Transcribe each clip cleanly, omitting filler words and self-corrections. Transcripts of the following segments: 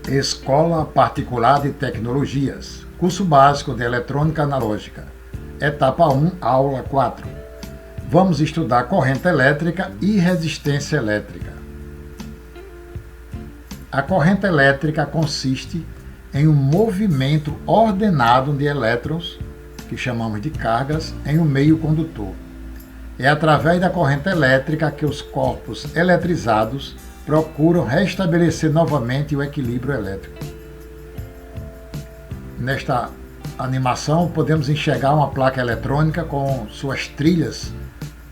Escola Particular de Tecnologias, curso básico de Eletrônica Analógica, etapa 1, aula 4. Vamos estudar corrente elétrica e resistência elétrica. A corrente elétrica consiste em um movimento ordenado de elétrons, que chamamos de cargas, em um meio condutor. É através da corrente elétrica que os corpos eletrizados procuram restabelecer novamente o equilíbrio elétrico. Nesta animação, podemos enxergar uma placa eletrônica com suas trilhas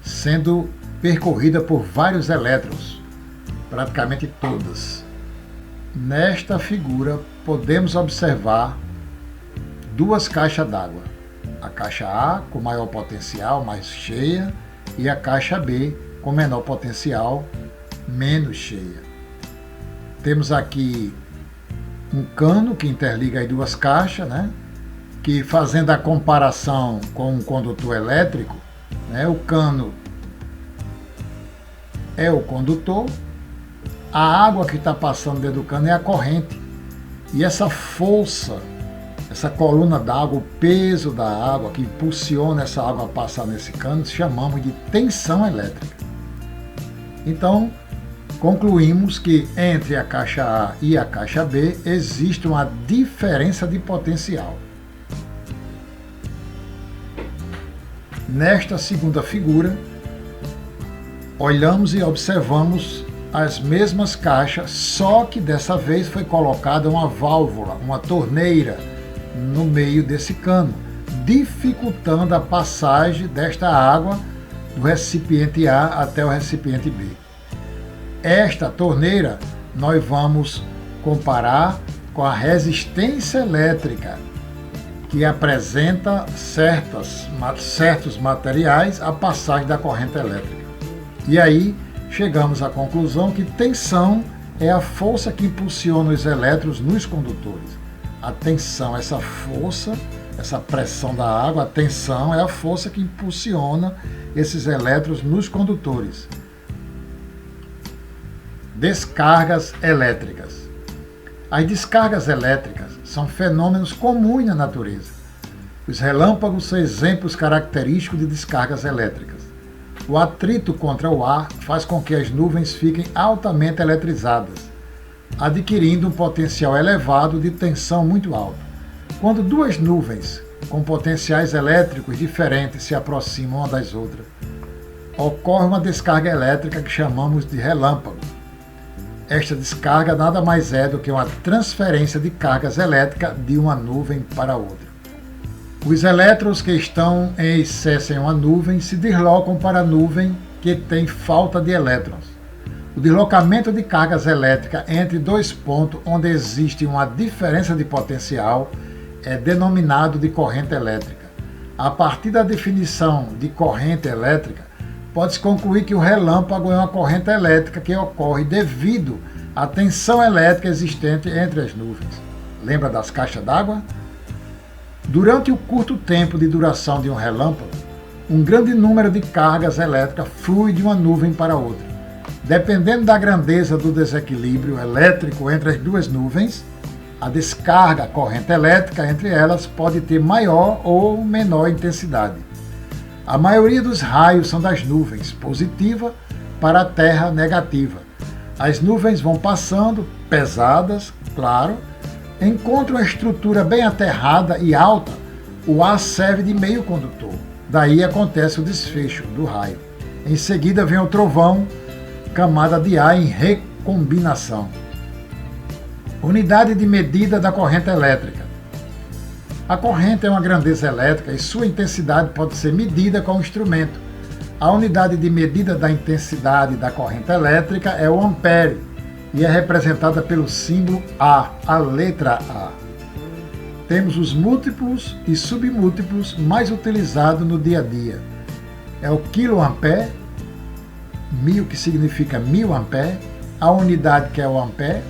sendo percorrida por vários elétrons, praticamente todas. Nesta figura, podemos observar duas caixas d'água. A caixa A, com maior potencial, mais cheia, e a caixa B, com menor potencial, menos cheia. Temos aqui um cano que interliga as duas caixas, que fazendo a comparação com um condutor elétrico, o cano é o condutor, a água que está passando dentro do cano é a corrente. E essa força, essa coluna d'água, o peso da água que impulsiona essa água a passar nesse cano, chamamos de tensão elétrica. Então, concluímos que entre a caixa A e a caixa B existe uma diferença de potencial. Nesta segunda figura, olhamos e observamos as mesmas caixas, só que dessa vez foi colocada uma válvula, uma torneira, no meio desse cano, dificultando a passagem desta água do recipiente A até o recipiente B. Esta torneira nós vamos comparar com a resistência elétrica, que apresenta certos materiais à passagem da corrente elétrica. E aí chegamos à conclusão que tensão é a força que impulsiona os elétrons nos condutores. A tensão, essa força, essa pressão da água, a tensão é a força que impulsiona esses elétrons nos condutores. Descargas elétricas. As descargas elétricas são fenômenos comuns na natureza. Os relâmpagos são exemplos característicos de descargas elétricas. O atrito contra o ar faz com que as nuvens fiquem altamente eletrizadas, adquirindo um potencial elevado de tensão muito alto. Quando duas nuvens com potenciais elétricos diferentes se aproximam uma das outras, ocorre uma descarga elétrica que chamamos de relâmpago. Esta descarga nada mais é do que uma transferência de cargas elétricas de uma nuvem para outra. Os elétrons que estão em excesso em uma nuvem se deslocam para a nuvem que tem falta de elétrons. O deslocamento de cargas elétricas entre dois pontos onde existe uma diferença de potencial é denominado de corrente elétrica. A partir da definição de corrente elétrica, pode-se concluir que o relâmpago é uma corrente elétrica que ocorre devido à tensão elétrica existente entre as nuvens. Lembra das caixas d'água? Durante o curto tempo de duração de um relâmpago, um grande número de cargas elétricas flui de uma nuvem para outra. Dependendo da grandeza do desequilíbrio elétrico entre as duas nuvens, a descarga, a corrente elétrica entre elas pode ter maior ou menor intensidade. A maioria dos raios são das nuvens positiva para a Terra negativa. As nuvens vão passando, pesadas, claro, encontram uma estrutura bem aterrada e alta, o ar serve de meio condutor. Daí acontece o desfecho do raio. Em seguida vem o trovão, camada de ar em recombinação. Unidade de medida da corrente elétrica. A corrente é uma grandeza elétrica e sua intensidade pode ser medida com um instrumento. A unidade de medida da intensidade da corrente elétrica é o ampere e é representada pelo símbolo A, a letra A. Temos os múltiplos e submúltiplos mais utilizados no dia a dia. É o quiloampere, 1000 que significa 1000 ampere, a unidade que é o ampere,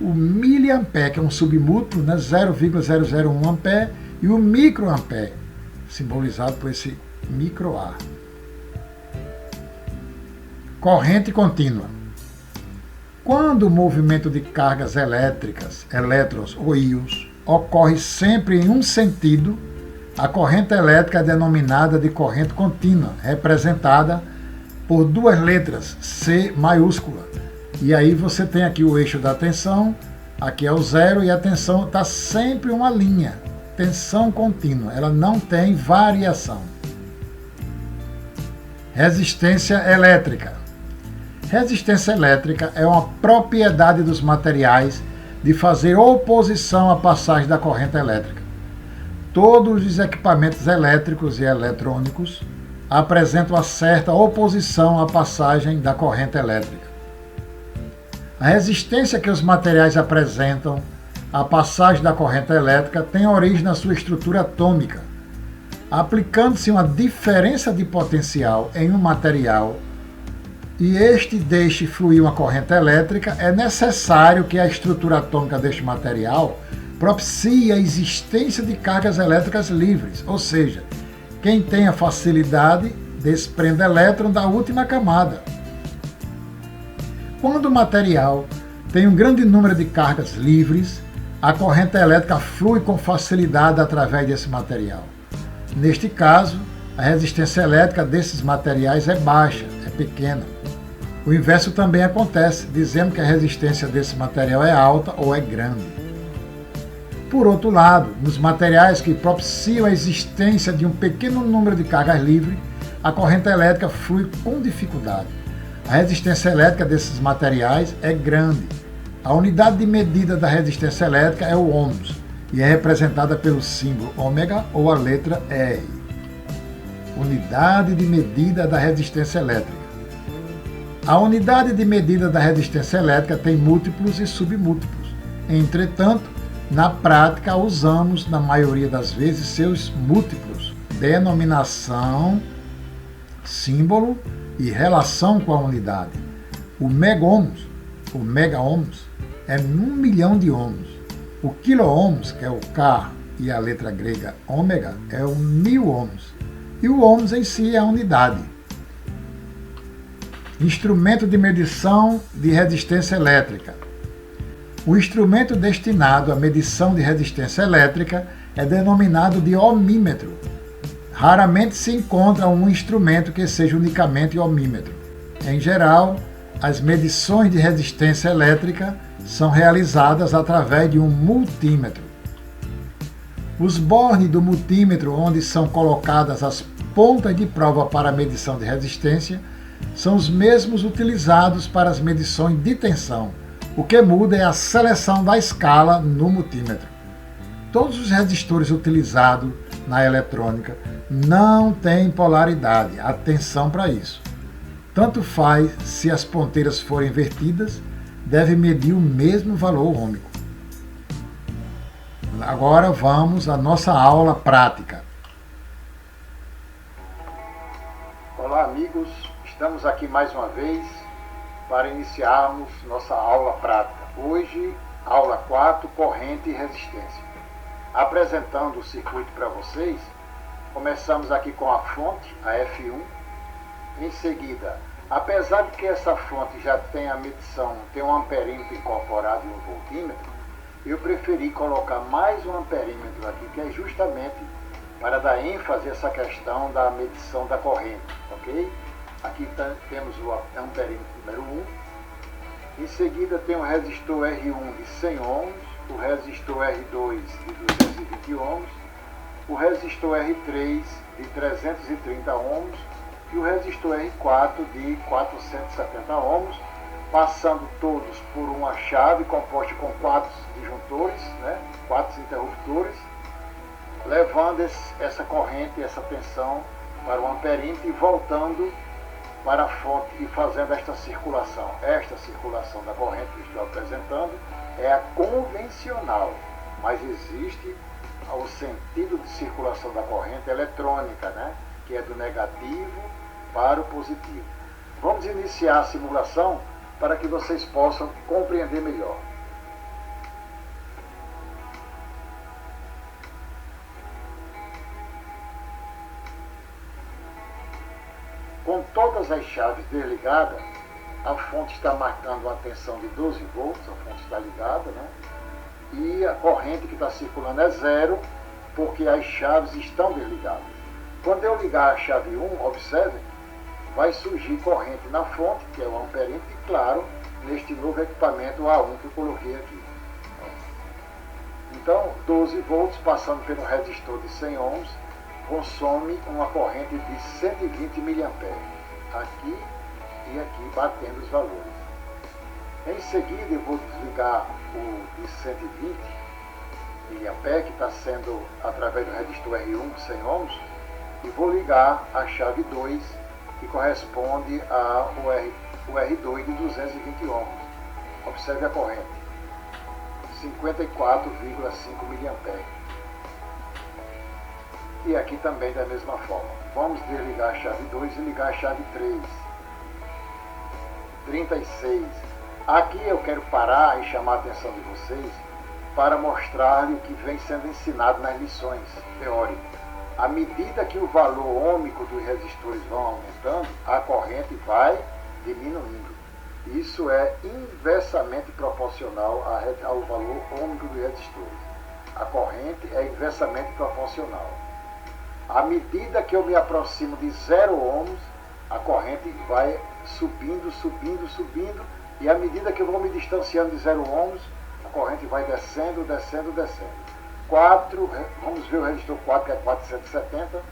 o miliampere, que é um submúltiplo, 0,001 ampere, e o microampere, simbolizado por esse microar. Corrente contínua. Quando o movimento de cargas elétricas, elétrons ou íons, ocorre sempre em um sentido, a corrente elétrica é denominada de corrente contínua, representada por duas letras, C maiúscula. E aí você tem aqui o eixo da tensão, aqui é o zero, e a tensão está sempre uma linha, tensão contínua, ela não tem variação. Resistência elétrica. Resistência elétrica é uma propriedade dos materiais de fazer oposição à passagem da corrente elétrica. Todos os equipamentos elétricos e eletrônicos apresentam uma certa oposição à passagem da corrente elétrica. A resistência que os materiais apresentam à passagem da corrente elétrica tem origem na sua estrutura atômica. Aplicando-se uma diferença de potencial em um material e este deixe fluir uma corrente elétrica, é necessário que a estrutura atômica deste material propicie a existência de cargas elétricas livres, ou seja, quem tem a facilidade desprende elétron da última camada. Quando o material tem um grande número de cargas livres, a corrente elétrica flui com facilidade através desse material. Neste caso, a resistência elétrica desses materiais é baixa, é pequena. O inverso também acontece, dizendo que a resistência desse material é alta ou é grande. Por outro lado, nos materiais que propiciam a existência de um pequeno número de cargas livres, a corrente elétrica flui com dificuldade. A resistência elétrica desses materiais é grande. A unidade de medida da resistência elétrica é o ohms e é representada pelo símbolo ômega ou a letra R. Unidade de medida da resistência elétrica. A unidade de medida da resistência elétrica tem múltiplos e submúltiplos. Entretanto, na prática, usamos, na maioria das vezes, seus múltiplos, denominação, símbolo e relação com a unidade. O megaohms é 1 milhão de ohms. O quiloohms, que é o K e a letra grega ômega, é 1000 ohms. E o ohms em si é a unidade. Instrumento de medição de resistência elétrica. O instrumento destinado à medição de resistência elétrica é denominado de ohmímetro. Raramente se encontra um instrumento que seja unicamente ohmímetro. Em geral, as medições de resistência elétrica são realizadas através de um multímetro. Os bornes do multímetro, onde são colocadas as pontas de prova para a medição de resistência, são os mesmos utilizados para as medições de tensão. O que muda é a seleção da escala no multímetro. Todos os resistores utilizados na eletrônica não têm polaridade, atenção para isso. Tanto faz se as ponteiras forem invertidas, deve medir o mesmo valor ohmico. Agora vamos à nossa aula prática. Olá amigos, estamos aqui mais uma vez para iniciarmos nossa aula prática. Hoje, aula 4, corrente e resistência. Apresentando o circuito para vocês, começamos aqui com a fonte, a F1. Em seguida, apesar de que essa fonte já tem a medição, tem um amperímetro incorporado e um voltímetro, eu preferi colocar mais um amperímetro aqui, que é justamente para dar ênfase a essa questão da medição da corrente, ok? Aqui temos o amperímetro número 1. Em seguida tem o resistor R1 de 100 ohms, o resistor R2 de 220 ohms, o resistor R3 de 330 ohms e o resistor R4 de 470 ohms, passando todos por uma chave composta com 4 disjuntores, 4 interruptores, levando essa corrente, essa tensão para o amperímetro e voltando para a fonte e fazendo esta circulação. Esta circulação da corrente que estou apresentando é a convencional, mas existe o sentido de circulação da corrente eletrônica, que é do negativo para o positivo. Vamos iniciar a simulação para que vocês possam compreender melhor. Com todas as chaves desligadas, a fonte está marcando uma tensão de 12 volts, a fonte está ligada, né? E a corrente que está circulando é zero, porque as chaves estão desligadas. Quando eu ligar a chave 1, observem, vai surgir corrente na fonte, que é o amperímetro, e claro, neste novo equipamento A1 que eu coloquei aqui. Então, 12 volts passando pelo resistor de 100 ohms, consome uma corrente de 120 mA. Aqui e aqui batendo os valores. Em seguida eu vou desligar o de 120 mA, que está sendo através do resistor R1 100 ohms, e vou ligar a chave 2, que corresponde ao R2 de 220 ohms. Observe a corrente, 54,5 mA. E aqui também da mesma forma. Vamos desligar a chave 2 e ligar a chave 3. 36. Aqui eu quero parar e chamar a atenção de vocês para mostrar-lhe o que vem sendo ensinado nas lições teóricas. À medida que o valor ôhmico dos resistores vão aumentando, a corrente vai diminuindo. Isso é inversamente proporcional ao valor ôhmico dos resistores. A corrente é inversamente proporcional. À medida que eu me aproximo de 0 ohms, a corrente vai subindo, subindo, subindo, e à medida que eu vou me distanciando de 0 ohms, a corrente vai descendo, descendo, descendo. 4, vamos ver o resistor 4, que é 470,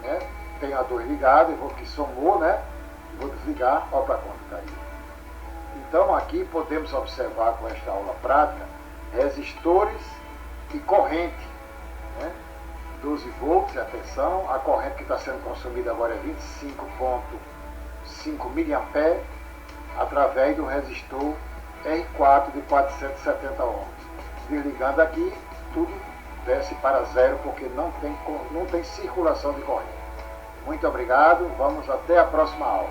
né? Tem a 2 ligada, eu vou que somou, né? Vou desligar, olha para quanto caiu. Então aqui podemos observar com esta aula prática resistores e corrente, né? 12 volts, atenção, a corrente que está sendo consumida agora é 25,5 mA através do resistor R4 de 470 ohms. Desligando aqui, tudo desce para zero, porque não tem circulação de corrente. Muito obrigado, vamos até a próxima aula.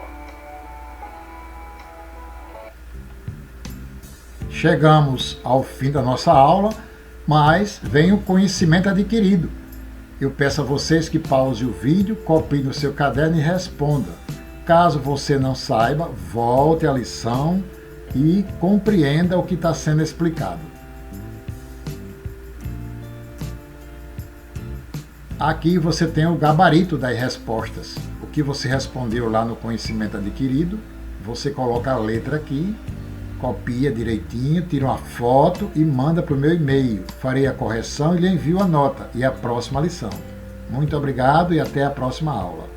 Chegamos ao fim da nossa aula, mas vem o conhecimento adquirido. Eu peço a vocês que pausem o vídeo, copiem no seu caderno e responda. Caso você não saiba, volte à lição e compreenda o que está sendo explicado. Aqui você tem o gabarito das respostas. O que você respondeu lá no conhecimento adquirido, você coloca a letra aqui, copia direitinho, tira uma foto e manda para o meu e-mail. Farei a correção e lhe envio a nota e a próxima lição. Muito obrigado e até a próxima aula.